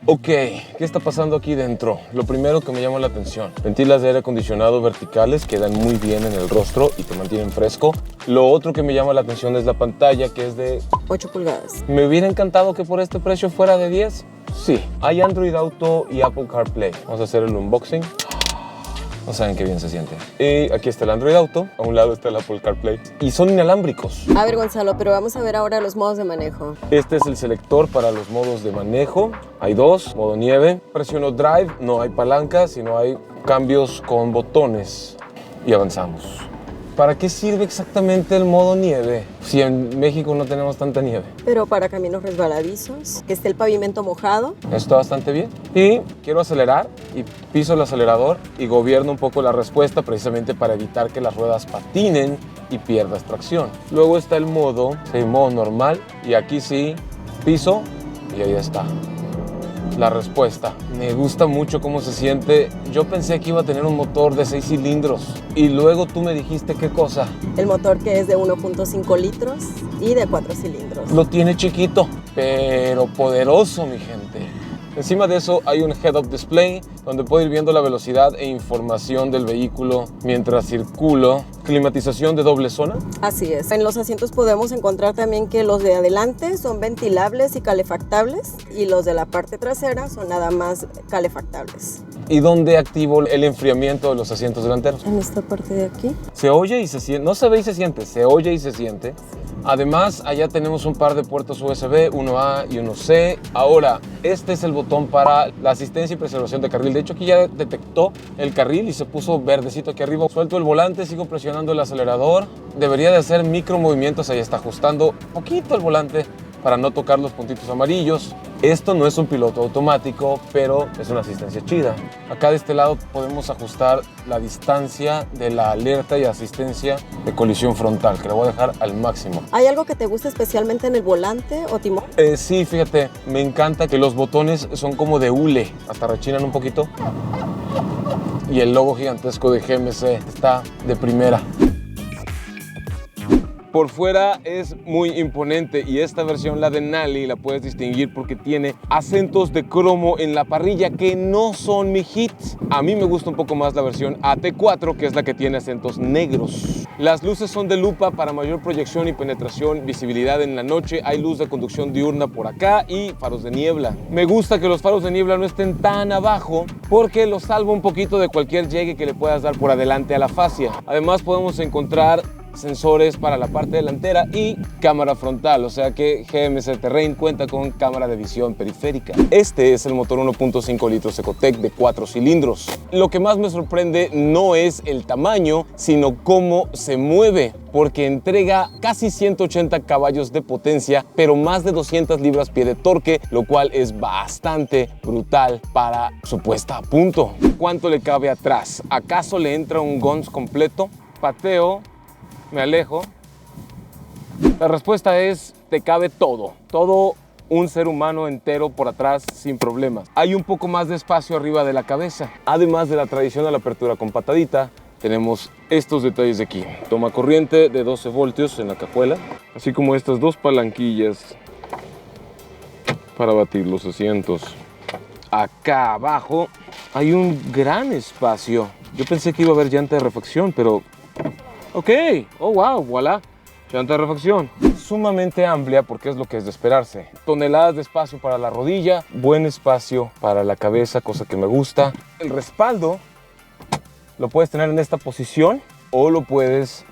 Ok, ¿qué está pasando aquí dentro? Lo primero que me llama la atención, ventilas de aire acondicionado verticales que dan muy bien en el rostro y te mantienen fresco. Lo otro que me llama la atención es la pantalla, que es de 8 pulgadas. ¿Me hubiera encantado que por este precio fuera de 10? Sí. Hay Android Auto y Apple CarPlay. Vamos a hacer el unboxing. No saben qué bien se siente. Y aquí está el Android Auto, a un lado está el Apple CarPlay. Y son inalámbricos. A ver, Gonzalo, pero vamos a ver ahora los modos de manejo. Este es el selector para los modos de manejo. Hay dos, modo nieve. Presiono Drive, no hay palanca, sino hay cambios con botones. Y avanzamos. ¿Para qué sirve exactamente el modo nieve? Si en México no tenemos tanta nieve. Pero para caminos resbaladizos, que esté el pavimento mojado. Está bastante bien. Y quiero acelerar y piso el acelerador y gobierno un poco la respuesta precisamente para evitar que las ruedas patinen y pierdas tracción. Luego está el modo normal y aquí sí piso y ahí está. La respuesta. Me gusta mucho cómo se siente. Yo pensé que iba a tener un motor de 6 cilindros y luego tú me dijiste qué cosa. El motor que es de 1.5 litros y de 4 cilindros. Lo tiene chiquito, pero poderoso, mi gente. Encima de eso hay un head-up display donde puedo ir viendo la velocidad e información del vehículo mientras circulo. Climatización de doble zona. Así es. En los asientos podemos encontrar también que los de adelante son ventilables y calefactables y los de la parte trasera son nada más calefactables. ¿Y dónde activo el enfriamiento de los asientos delanteros? En esta parte de aquí. Se oye y se siente. No se ve y se siente, se oye y se siente. Además, allá tenemos un par de puertos USB, uno A y uno C. Ahora, este es el botón para la asistencia y preservación de carril. De hecho, aquí ya detectó el carril y se puso verdecito aquí arriba. Suelto el volante, sigo presionando el acelerador. Debería de hacer micro movimientos. Ahí está ajustando poquito el volante para no tocar los puntitos amarillos. Esto no es un piloto automático, pero es una asistencia chida. Acá de este lado podemos ajustar la distancia de la alerta y asistencia de colisión frontal, que la voy a dejar al máximo. ¿Hay algo que te guste especialmente en el volante o timón? Sí, fíjate, me encanta que los botones son como de hule, hasta rechinan un poquito. Y el logo gigantesco de GMC está de primera. Por fuera es muy imponente y esta versión, la de Nally, la puedes distinguir porque tiene acentos de cromo en la parrilla que no son mi hit. A mí me gusta un poco más la versión AT4, que es la que tiene acentos negros. Las luces son de lupa para mayor proyección y penetración, visibilidad en la noche. Hay luz de conducción diurna por acá y faros de niebla. Me gusta que los faros de niebla no estén tan abajo porque los salva un poquito de cualquier llegue que le puedas dar por adelante a la fascia. Además podemos encontrar sensores para la parte delantera y cámara frontal, o sea que GMC Terrain cuenta con cámara de visión periférica. Este es el motor 1.5 litros Ecotec de 4 cilindros. Lo que más me sorprende no es el tamaño, sino cómo se mueve, porque entrega casi 180 caballos de potencia, pero más de 200 libras-pie de torque, lo cual es bastante brutal para su puesta a punto. ¿Cuánto le cabe atrás? ¿Acaso le entra un GONS completo? Pateo, me alejo. La respuesta es, te cabe todo. Todo un ser humano entero por atrás sin problemas. Hay un poco más de espacio arriba de la cabeza. Además de la tradicional apertura con patadita, tenemos estos detalles de aquí. Toma corriente de 12 voltios en la cajuela, así como estas dos palanquillas para batir los asientos. Acá abajo hay un gran espacio. Yo pensé que iba a haber llanta de refacción, pero ok, oh wow, voilà, llanta de refacción. Sumamente amplia porque es lo que es de esperarse. Toneladas de espacio para la rodilla, buen espacio para la cabeza, cosa que me gusta. El respaldo lo puedes tener en esta posición o lo puedes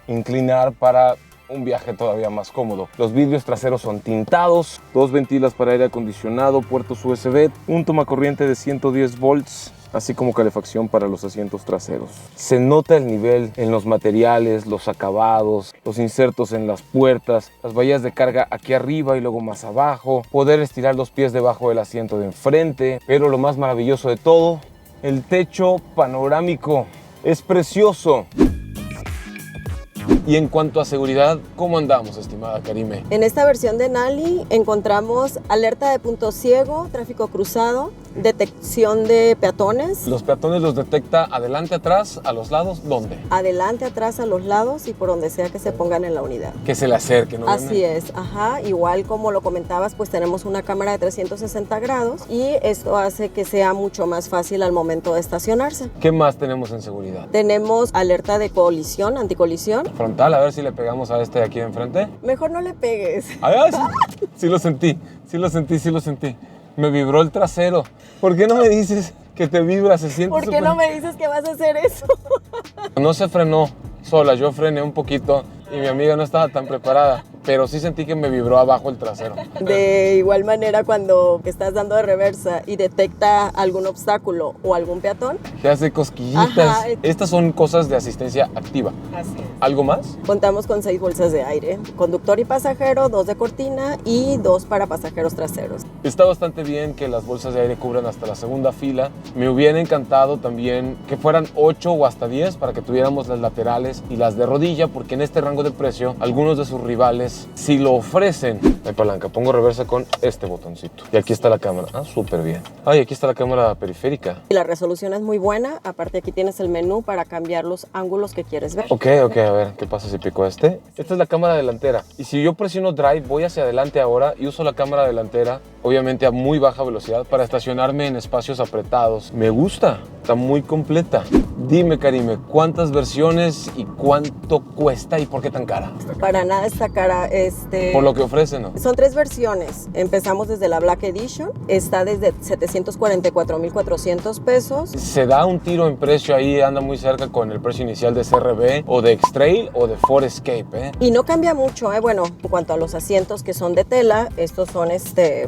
inclinar para un viaje todavía más cómodo. Los vidrios traseros son tintados, dos ventilas para aire acondicionado, puertos USB, un tomacorriente de 110 volts, así como calefacción para los asientos traseros. Se nota el nivel en los materiales, los acabados, los insertos en las puertas, las bahías de carga aquí arriba y luego más abajo, poder estirar los pies debajo del asiento de enfrente, pero lo más maravilloso de todo, el techo panorámico. Es precioso. Y en cuanto a seguridad, ¿cómo andamos, estimada Karime? En esta versión de Nally encontramos alerta de punto ciego, tráfico cruzado, Detección de peatones. Los peatones los detecta adelante, atrás, a los lados, ¿dónde? Adelante, atrás, a los lados y por donde sea que se pongan en la unidad. Que se le acerquen, ¿no? Así es, ajá. Igual como lo comentabas, pues tenemos una cámara de 360 grados y esto hace que sea mucho más fácil al momento de estacionarse. ¿Qué más tenemos en seguridad? Tenemos alerta de colisión, anticolisión. Frontal, a ver si le pegamos a este de aquí de enfrente. Mejor no le pegues. Ay, sí lo sentí. Me vibró el trasero. ¿Por qué no me dices que te vibra? Se siente ¿Por qué súper... no me dices que vas a hacer eso? No se frenó sola, yo frené un poquito y mi amiga no estaba tan preparada, pero sí sentí que me vibró abajo el trasero. De igual manera, cuando estás dando de reversa y detecta algún obstáculo o algún peatón, Te hace cosquillitas. Ajá. Estas son cosas de asistencia activa. así es. ¿Algo más? Contamos con 6 bolsas de aire, conductor y pasajero, 2 de cortina y 2 para pasajeros traseros. Está bastante bien que las bolsas de aire cubran hasta la segunda fila. Me hubiera encantado también que fueran 8 o hasta 10 para que tuviéramos las laterales y las de rodilla, porque en este rango de precio algunos de sus rivales sí lo ofrecen. Hay palanca, pongo reversa con este botoncito. Y aquí está la cámara. Ah, súper bien. Ay, aquí está la cámara periférica. Y la resolución es muy buena, aparte aquí tienes el menú para cambiar los ángulos que quieres ver. Ok, a ver, ¿qué pasa si pico este? Esta es la cámara delantera. Y si yo presiono drive, voy hacia adelante ahora y uso la cámara delantera, obviamente a muy baja velocidad, para estacionarme en espacios apretados. Me gusta, está muy completa. Dime, Karime, ¿cuántas versiones y cuánto cuesta y por qué tan cara? Para nada está cara. Por lo que ofrecen, ¿no? Son 3 versiones. Empezamos desde la Black Edition, está desde 744,400 pesos. Se da un tiro en precio ahí, anda muy cerca con el precio inicial de CR-V o de X-Trail o de Ford Escape, ¿eh? Y no cambia mucho, Bueno, en cuanto a los asientos que son de tela, estos son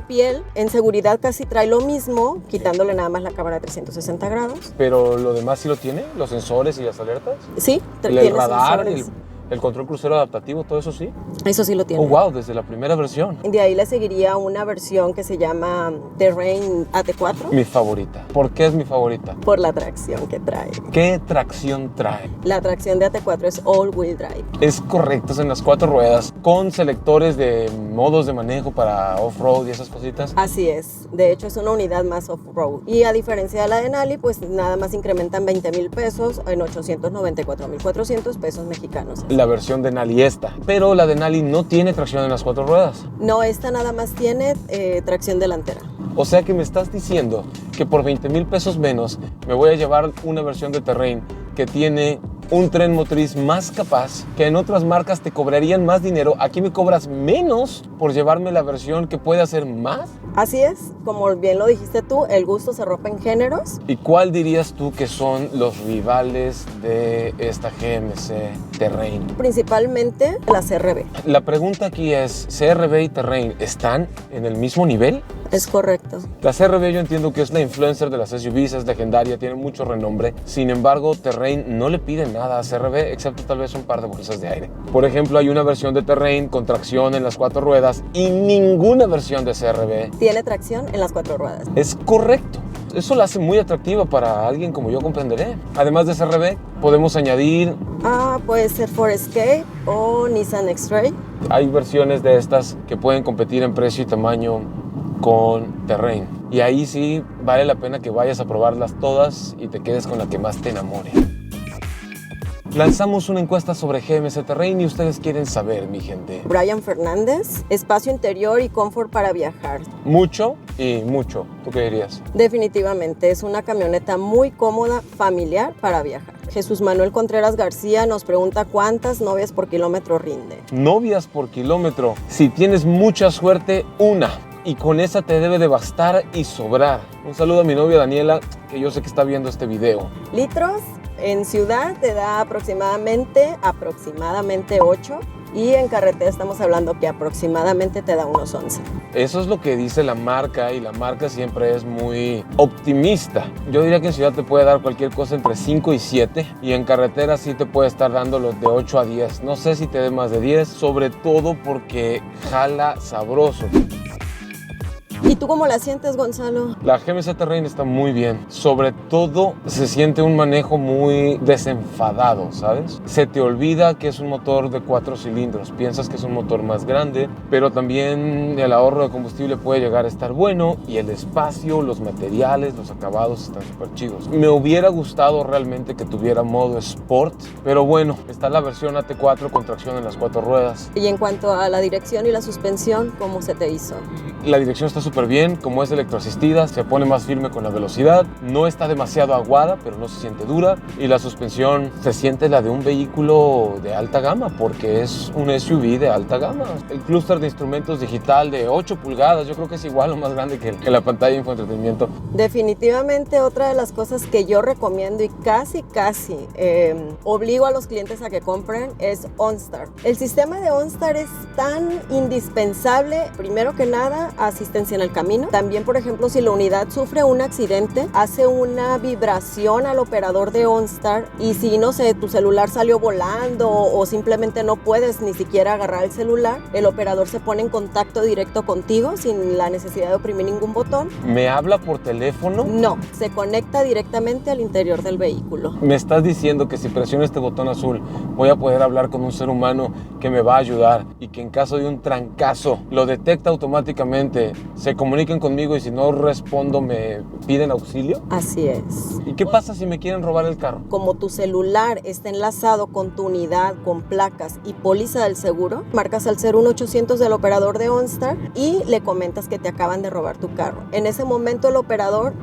piel. En seguridad casi trae lo mismo, quitándole nada más la cámara de 360 grados. Pero lo demás sí lo tiene, los sensores y las alertas. Sí, El tiene radar, sensores. el control crucero adaptativo, todo eso sí. Eso sí lo tiene. Oh, wow, desde la primera versión. De ahí le seguiría una versión que se llama Terrain AT4 Mi favorita. ¿Por qué es mi favorita? por la tracción que trae. ¿Qué tracción trae? La tracción de AT4 es all-wheel drive. Es correcto, es en las 4 ruedas, con selectores de modos de manejo para off-road y esas cositas. Así es. De hecho, es una unidad más off-road. Y a diferencia de la de Nali, pues nada más incrementan 20,000 pesos en 894,400 pesos mexicanos. La versión de Nali esta, pero la de Nali no tiene tracción en las 4 ruedas. No, esta nada más tiene tracción delantera. O sea que me estás diciendo que por 20,000 pesos menos me voy a llevar una versión de Terrain que tiene un tren motriz más capaz, que en otras marcas te cobrarían más dinero. Aquí me cobras menos por llevarme la versión que puede hacer más. Así es, como bien lo dijiste tú, el gusto se rompe en géneros. ¿Y cuál dirías tú que son los rivales de esta GMC Terrain? Principalmente la CR-V. La pregunta aquí es, ¿CR-V y Terrain están en el mismo nivel? Es correcto. La CR-V yo entiendo que es la influencer de las SUVs, es legendaria, tiene mucho renombre. Sin embargo, Terrain no le pide nada a CR-V, excepto tal vez un par de bolsas de aire. Por ejemplo, hay una versión de Terrain con tracción en las 4 ruedas y ninguna versión de CR-V Tiene tracción en las 4 ruedas. es correcto. Eso la hace muy atractiva para alguien como yo comprenderé. Además de CR-V, podemos añadir... Puede ser Ford Escape o Nissan X-Trail. Hay versiones de estas que pueden competir en precio y tamaño con Terrain. Y ahí sí vale la pena que vayas a probarlas todas y te quedes con la que más te enamore. Lanzamos una encuesta sobre GMC Terrain y ustedes quieren saber, mi gente. Brian Fernández, espacio interior y confort para viajar. Mucho y mucho. ¿Tú qué dirías? Definitivamente es una camioneta muy cómoda, familiar para viajar. Jesús Manuel Contreras García nos pregunta cuántas novias por kilómetro rinde. Novias por kilómetro. Si tienes mucha suerte, una. Y con esa te debe de bastar y sobrar. Un saludo a mi novia Daniela, que yo sé que está viendo este video. Litros, en ciudad te da aproximadamente 8 y en carretera estamos hablando que aproximadamente te da unos 11. Eso es lo que dice la marca y la marca siempre es muy optimista. Yo diría que en ciudad te puede dar cualquier cosa entre 5 y 7 y en carretera sí te puede estar dando los de 8 a 10. No sé si te dé más de 10, sobre todo porque jala sabroso. ¿Y tú cómo la sientes, Gonzalo? La GMC Terrain está muy bien. Sobre todo se siente un manejo muy desenfadado, ¿sabes? Se te olvida que es un motor de 4 cilindros. Piensas que es un motor más grande, pero también el ahorro de combustible puede llegar a estar bueno y el espacio, los materiales, los acabados están súper chidos. Me hubiera gustado realmente que tuviera modo Sport, pero bueno, está la versión AT4 con tracción en las 4 ruedas. Y en cuanto a la dirección y la suspensión, ¿cómo se te hizo? La dirección está súper bien, como es electroasistida, se pone más firme con la velocidad, no está demasiado aguada, pero no se siente dura, y la suspensión se siente la de un vehículo de alta gama, porque es un SUV de alta gama. El clúster de instrumentos digital de 8 pulgadas, yo creo que es igual o más grande que la pantalla de infoentretenimiento. Definitivamente otra de las cosas que yo recomiendo y casi obligo a los clientes a que compren es OnStar. El sistema de OnStar es tan indispensable, primero que nada, asistencia en el camino. También, por ejemplo, si la unidad sufre un accidente, hace una vibración al operador de OnStar y si, no sé, tu celular salió volando o simplemente no puedes ni siquiera agarrar el celular, el operador se pone en contacto directo contigo sin la necesidad de oprimir ningún botón. ¿Me habla por teléfono? No, se conecta directamente al interior del vehículo. Me estás diciendo que si presiono este botón azul voy a poder hablar con un ser humano que me va a ayudar y que en caso de un trancazo lo detecta automáticamente, se comuniquen conmigo y si no respondo me piden auxilio? Así es. ¿Y qué pasa si me quieren robar el carro? Como tu celular está enlazado con tu unidad, con placas y póliza del seguro, marcas al 01800 del operador de OnStar y le comentas que te acaban de robar tu carro. En ese momento el operador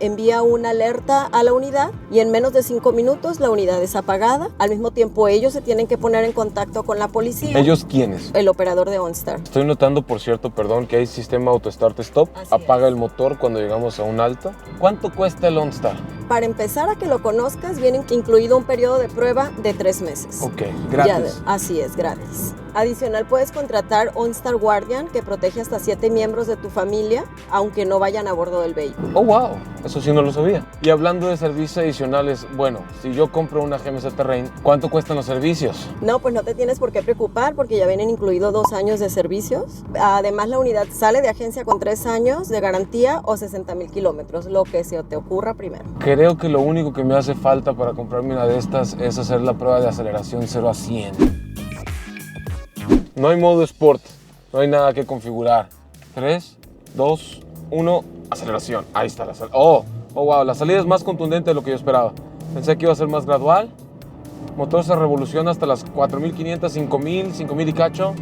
envía una alerta a la unidad y en menos de 5 minutos la unidad es apagada. Al mismo tiempo ellos se tienen que poner en contacto con la policía. ¿Ellos quiénes? El operador de OnStar. Estoy notando, por cierto, perdón, que hay sistema auto start stop. Así Apaga es. el motor cuando llegamos a un alto. ¿Cuánto cuesta el OnStar? Para empezar a que lo conozcas, viene incluido un periodo de prueba de 3 meses. Ok, gratis. Así es, gratis. Adicional, puedes contratar OnStar Guardian, que protege hasta 7 miembros de tu familia, aunque no vayan a bordo del vehículo. Oh, wow, eso sí no lo sabía. Y hablando de servicios adicionales, bueno, si yo compro una GMC Terrain, ¿cuánto cuestan los servicios? No, pues no te tienes por qué preocupar porque ya vienen incluidos 2 años de servicios. Además, la unidad sale de agencia con 3 años de garantía o 60,000 kilómetros, lo que se te ocurra primero. Creo que lo único que me hace falta para comprarme una de estas es hacer la prueba de aceleración 0 a 100. No hay modo Sport, no hay nada que configurar. 3, 2, 1, aceleración. Ahí está la salida. Oh, wow, la salida es más contundente de lo que yo esperaba. Pensé que iba a ser más gradual. Motor se revoluciona hasta las 4,500, 5,000 y cacho.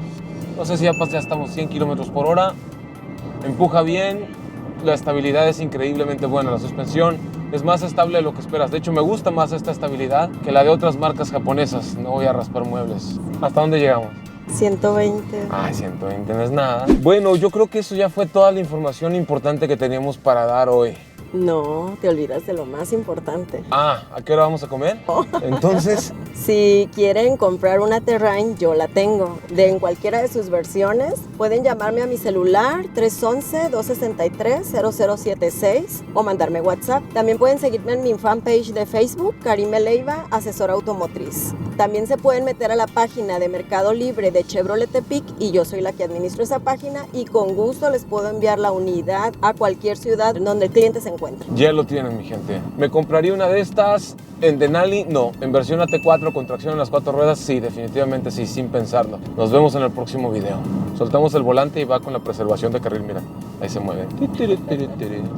No sé si ya estamos 100 kilómetros por hora. Empuja bien. La estabilidad es increíblemente buena. La suspensión es más estable de lo que esperas. De hecho, me gusta más esta estabilidad que la de otras marcas japonesas. No voy a raspar muebles. ¿Hasta dónde llegamos? 120. Ay, 120 no es nada. Bueno, yo creo que eso ya fue toda la información importante que teníamos para dar hoy. No, te olvidas de lo más importante. Ah, ¿a qué hora vamos a comer? Entonces, Si quieren comprar una Terrain, yo la tengo. En cualquiera de sus versiones, pueden llamarme a mi celular 311-263-0076 o mandarme WhatsApp. También pueden seguirme en mi fanpage de Facebook, Karime Leiva, asesora automotriz. También se pueden meter a la página de Mercado Libre de Chevrolet Tepic y yo soy la que administro esa página y con gusto les puedo enviar la unidad a cualquier ciudad donde el cliente se encuentre. ya lo tienen, mi gente. ¿Me compraría una de estas en Denali? No. ¿En versión AT4 con tracción en las 4 ruedas? Sí, definitivamente sí, sin pensarlo. Nos vemos en el próximo video. Soltamos el volante y va con la preservación de carril, mira. Ahí se mueve.